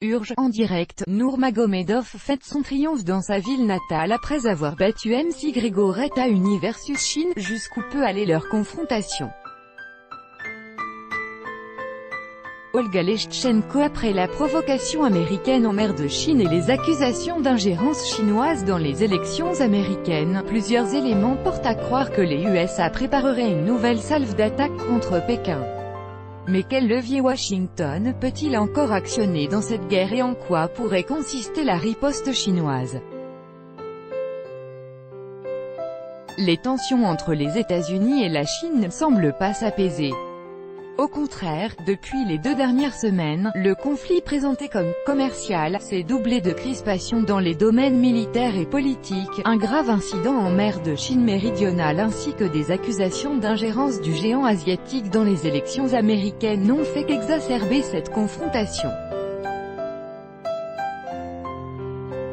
Urge, en direct, Nurmagomedov fête son triomphe dans sa ville natale après avoir battu MC Grigoreta Uni versus Chine. Jusqu'où peut aller leur confrontation? Olga Leschenko après la provocation américaine en mer de Chine et les accusations d'ingérence chinoise dans les élections américaines, plusieurs éléments portent à croire que les USA prépareraient une nouvelle salve d'attaque contre Pékin. Mais quel levier Washington peut-il encore actionner dans cette guerre et en quoi pourrait consister la riposte chinoise? Les tensions entre les États-Unis et la Chine ne semblent pas s'apaiser. Au contraire, depuis les 2 dernières semaines, le conflit présenté comme commercial s'est doublé de crispations dans les domaines militaires et politiques, un grave incident en mer de Chine méridionale ainsi que des accusations d'ingérence du géant asiatique dans les élections américaines n'ont fait qu'exacerber cette confrontation.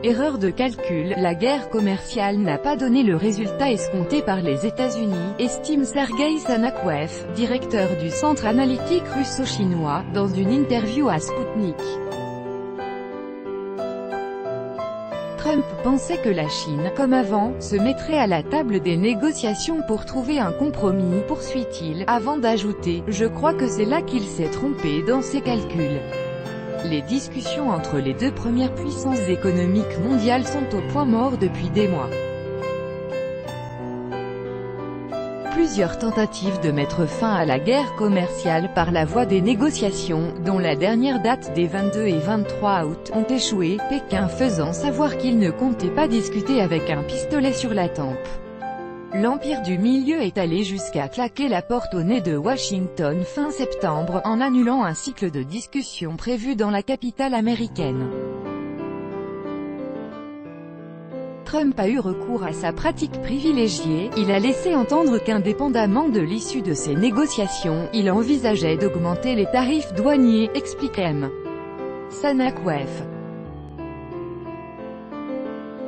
Erreur de calcul, la guerre commerciale n'a pas donné le résultat escompté par les États-Unis, estime Sergueï Sanakouev, directeur du centre analytique russo-chinois, dans une interview à Sputnik. Trump pensait que la Chine, comme avant, se mettrait à la table des négociations pour trouver un compromis, poursuit-il, avant d'ajouter « Je crois que c'est là qu'il s'est trompé dans ses calculs ». Les discussions entre les 2 premières puissances économiques mondiales sont au point mort depuis des mois. Plusieurs tentatives de mettre fin à la guerre commerciale par la voie des négociations, dont la dernière date des 22 et 23 août, ont échoué, Pékin faisant savoir qu'il ne comptait pas discuter avec un pistolet sur la tempe. L'Empire du Milieu est allé jusqu'à claquer la porte au nez de Washington fin septembre, en annulant un cycle de discussions prévu dans la capitale américaine. Trump a eu recours à sa pratique privilégiée, il a laissé entendre qu'indépendamment de l'issue de ces négociations, il envisageait d'augmenter les tarifs douaniers, explique M. Sanakouev.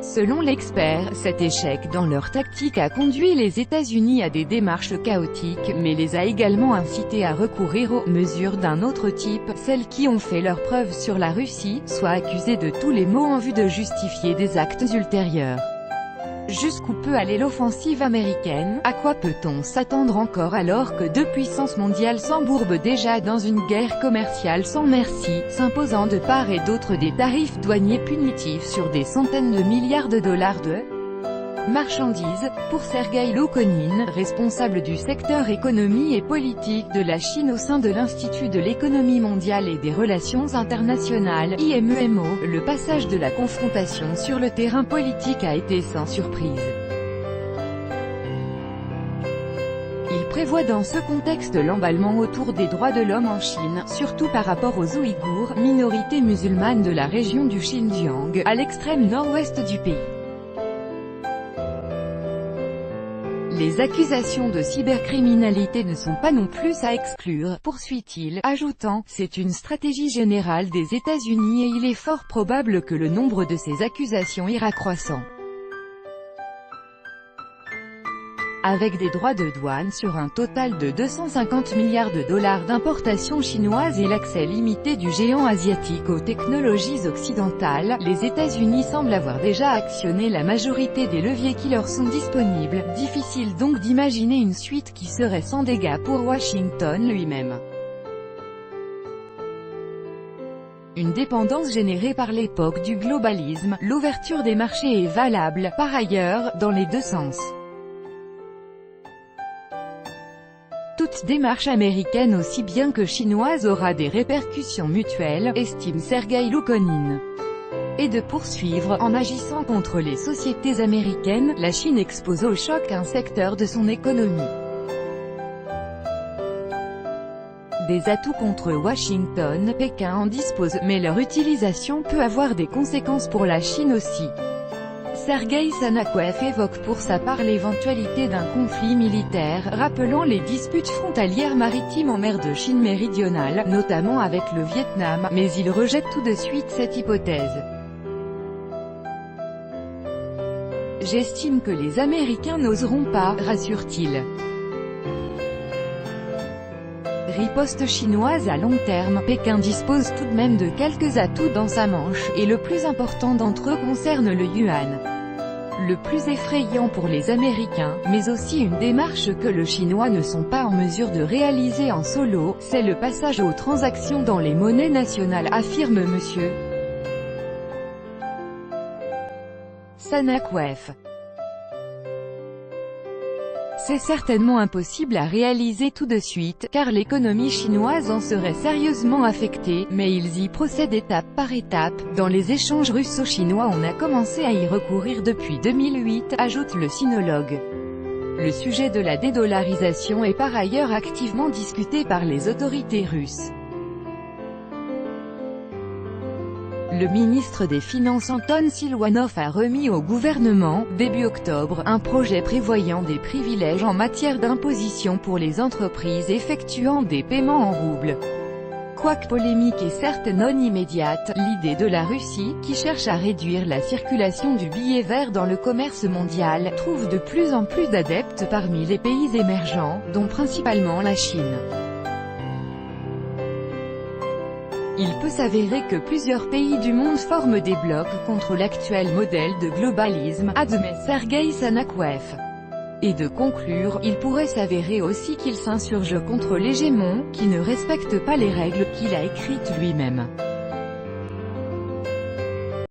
Selon l'expert, cet échec dans leur tactique a conduit les États-Unis à des démarches chaotiques, mais les a également incités à recourir aux mesures d'un autre type, celles qui ont fait leurs preuves sur la Russie, soit accusée de tous les maux en vue de justifier des actes ultérieurs. Jusqu'où peut aller l'offensive américaine? À quoi peut-on s'attendre encore alors que 2 puissances mondiales s'embourbent déjà dans une guerre commerciale sans merci, s'imposant de part et d'autre des tarifs douaniers punitifs sur des centaines de milliards de dollars de marchandises? Pour Sergueï Loukonine, responsable du secteur économie et politique de la Chine au sein de l'Institut de l'économie mondiale et des relations internationales, IMEMO, le passage de la confrontation sur le terrain politique a été sans surprise. Il prévoit dans ce contexte l'emballement autour des droits de l'homme en Chine, surtout par rapport aux Ouïghours, minorité musulmane de la région du Xinjiang, à l'extrême nord-ouest du pays. Les accusations de cybercriminalité ne sont pas non plus à exclure, poursuit-il, ajoutant « C'est une stratégie générale des États-Unis et il est fort probable que le nombre de ces accusations ira croissant. » Avec des droits de douane sur un total de 250 milliards de dollars d'importations chinoises et l'accès limité du géant asiatique aux technologies occidentales, les États-Unis semblent avoir déjà actionné la majorité des leviers qui leur sont disponibles. Difficile donc d'imaginer une suite qui serait sans dégâts pour Washington lui-même. Une dépendance générée par l'époque du globalisme, l'ouverture des marchés est valable, par ailleurs, dans les 2 sens. Toute démarche américaine aussi bien que chinoise aura des répercussions mutuelles, estime Sergueï Loukonine. Et de poursuivre, en agissant contre les sociétés américaines, la Chine expose au choc un secteur de son économie. Des atouts contre Washington, Pékin en dispose, mais leur utilisation peut avoir des conséquences pour la Chine aussi. Sergueï Sanakouev évoque pour sa part l'éventualité d'un conflit militaire, rappelant les disputes frontalières maritimes en mer de Chine méridionale, notamment avec le Vietnam, mais il rejette tout de suite cette hypothèse. J'estime que les Américains n'oseront pas, rassure-t-il. riposte chinoise à long terme, Pékin dispose tout de même de quelques atouts dans sa manche, et le plus important d'entre eux concerne le yuan. Le plus effrayant pour les Américains, mais aussi une démarche que les Chinois ne sont pas en mesure de réaliser en solo, c'est le passage aux transactions dans les monnaies nationales, affirme M. Sanakweff. C'est certainement impossible à réaliser tout de suite, car l'économie chinoise en serait sérieusement affectée, mais ils y procèdent étape par étape. Dans les échanges russo-chinois on a commencé à y recourir depuis 2008, ajoute le sinologue. Le sujet de la dédollarisation est par ailleurs activement discuté par les autorités russes. Le ministre des Finances Anton Silvanov a remis au gouvernement, début octobre, un projet prévoyant des privilèges en matière d'imposition pour les entreprises effectuant des paiements en roubles. Quoique polémique et certes non immédiate, l'idée de la Russie, qui cherche à réduire la circulation du billet vert dans le commerce mondial, trouve de plus en plus d'adeptes parmi les pays émergents, dont principalement la Chine. Il peut s'avérer que plusieurs pays du monde forment des blocs contre l'actuel modèle de globalisme, admet Sergueï Sanakweff. Et de conclure, il pourrait s'avérer aussi qu'il s'insurge contre l'hégémon, qui ne respecte pas les règles qu'il a écrites lui-même.